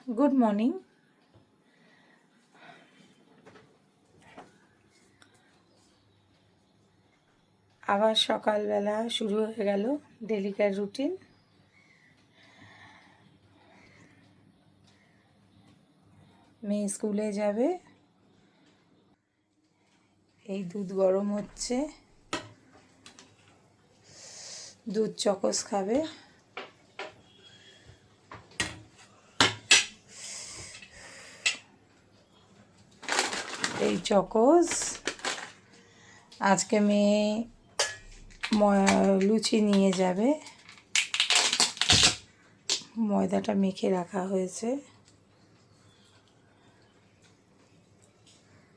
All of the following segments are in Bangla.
Good morning. আবার সকালবেলা শুরু হয়ে গেল ডেলিকার রুটিন। মেয়ে স্কুলে যাবে, এই দুধ গরম হচ্ছে, দুধ চকোস খাবে। এই চকোস আজকে মেয়ে লুচি নিয়ে যাবে, ময়দাটা মেখে রাখা হয়েছে,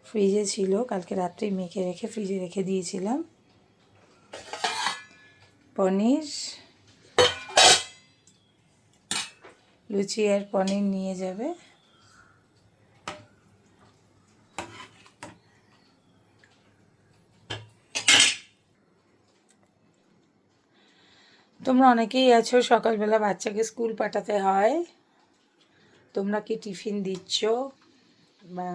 ফ্রিজে ছিল, কালকে রাত্রেই মেখে রেখে ফ্রিজে রেখে দিয়েছিলাম। পনির, লুচি আর পনির নিয়ে যাবে। তোমরা অনেকেই আছো সকালবেলা বাচ্চাকে স্কুল পাঠাতে হয়, তোমরা কি টিফিন দিচ্ছ বা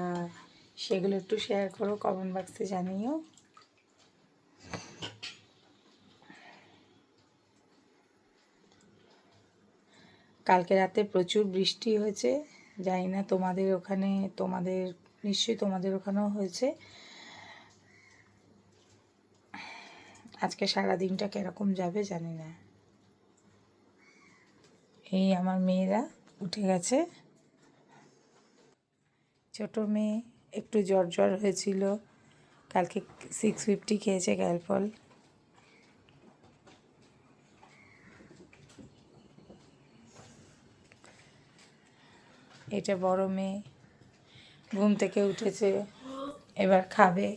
সেগুলো একটু শেয়ার করো, কমেন্ট বক্সে জানিও। কালকে রাতে প্রচুর বৃষ্টি হয়েছে, জানি না তোমাদের ওখানে, নিশ্চয়ই তোমাদের ওখানেও হয়েছে। আজকে সারা দিনটা কিরকম যাবে জানি না। এই আমার মেয়েরা উঠে গেছে। ছোট মেয়ে একটু জ্বর হয়েছিল, কালকে 650 খেয়েছে গ্যালফল। এটা বড় মেয়ে ঘুম থেকে উঠেছে, এবার খাবে।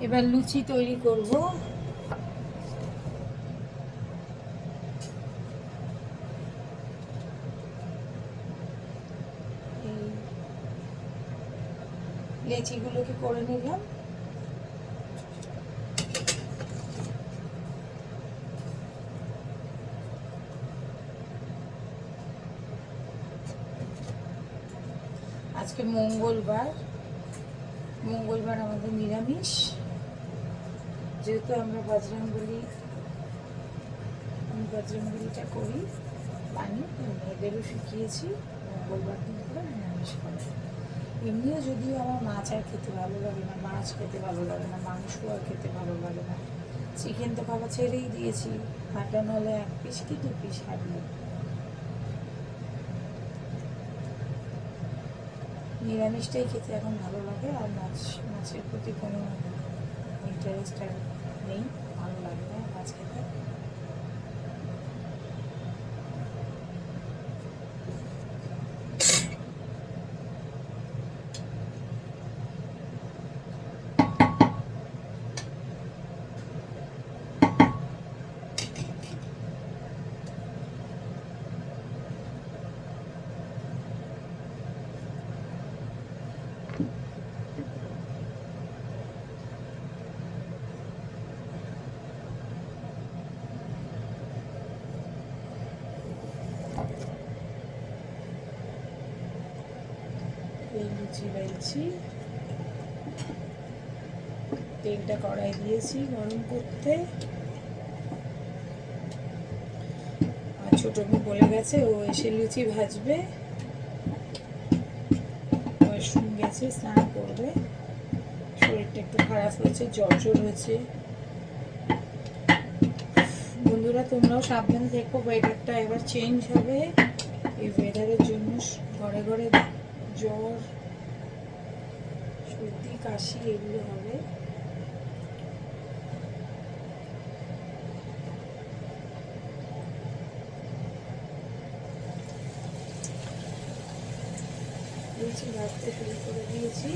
এবার লুচি তৈরি করব। এই লেচিগুলোকে করে নিলাম। আজকে মঙ্গলবার আমাদের নিরামিষ, যেহেতু আমি বজরংবলিটা করি, পানি মেয়েদেরও শিখিয়েছি মঙ্গলবার দিন করে নিরামিষ করে। এমনিও যদিও আমার মাছ আর খেতে ভালো লাগে না, মাছ খেতে ভালো লাগে না, মাংস আর খেতে ভালো লাগে না, চিকেন তো খাবার ছেড়েই দিয়েছি, মাটন হলে 1 পিস কি 2 পিস হাঁটলো। নিরামিষটাই খেতে এখন ভালো লাগে, আর মাছের প্রতি কোনো ইন্টারেস্ট আর নেই, ভালো লাগে না মাছ খেতে। এই লুচি বেলছি, তেলটা কড়াই দিয়েছি গরম করতে। আর ছোট মেয়ে বলে গেছে ও এসে লুচি ভাজবে, ওয়াশরুম গেছে, স্নান করবে, শরীরটা একটু খারাপ হয়েছে, জ্বর হয়েছে। বন্ধুরা তোমরাও সাবধানে দেখো, ওয়েদারটা এবার চেঞ্জ হবে, এই ওয়েদারের জন্য ঘরে ঘরে জ্বর, সর্দি, কাশি এগুলো হবে। লুচি ভাজতে শুরু করে দিয়েছি।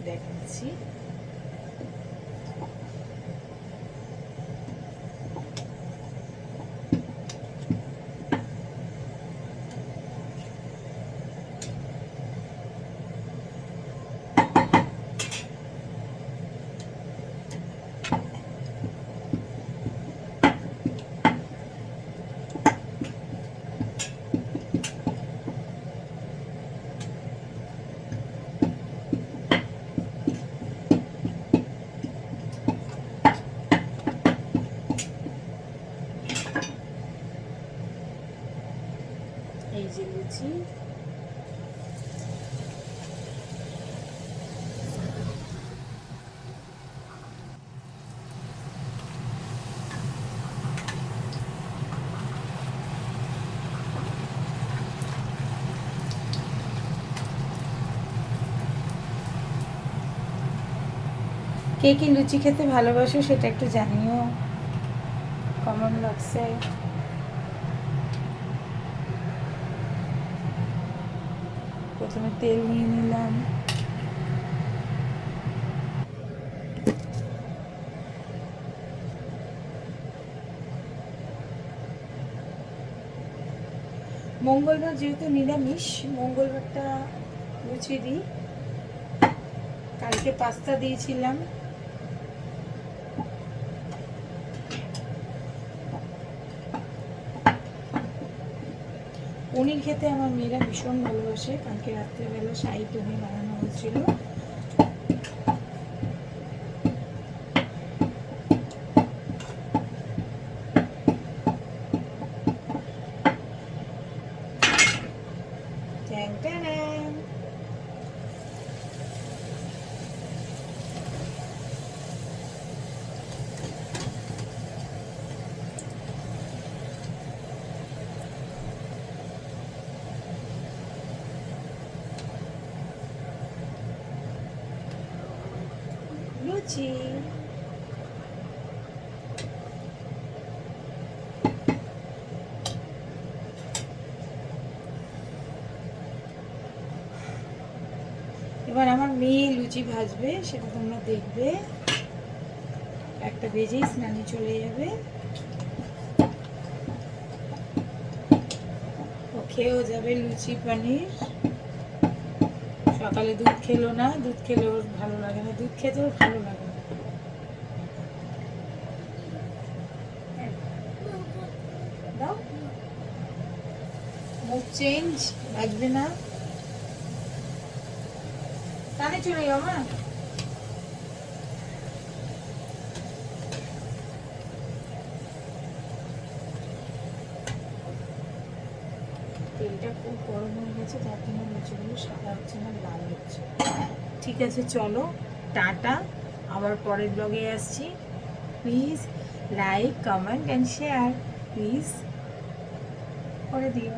দেখাচ্ছি। এই যে লুচি, কে কি লুচি খেতে ভালোবাসো সেটা একটু জানিও কমেন্ট বক্সে। প্রথমে তেল নিয়ে নিলাম, মঙ্গলবার যেহেতু নিরামিষ, মঙ্গলবারটা লুচি দিই। কালকে পাস্তা দিয়েছিলাম, পনির খেতে আমার মেয়েরা ভীষণ ভালোবাসে। কালকে রাত্রেবেলা শাহী পনির বানানো হয়েছিল। লুচি এবার আমার মেয়ে লুচি ভাজবে, সেটা তোমরা দেখবে। একটা ভেজেই স্নানে চলে যাবে, ও খেয়েও যাবে লুচি পনির। সকালে দুধ খেলো না, দুধ খেলে ওর ভালো লাগে না, দুধ খেতে ওর ভালো লাগে না। দাও, মুখ চেঞ্জ, লাগবে না, কানে চলে যাও মা। তেলটা খুব গরম হয়ে গেছে, তার জন্য লুচিগুলো সাদা হচ্ছে না, লাল হচ্ছে। ঠিক আছে, চলো টাটা, আবার পরের ব্লগে আসছি। Please like, comment and share please করে দিও।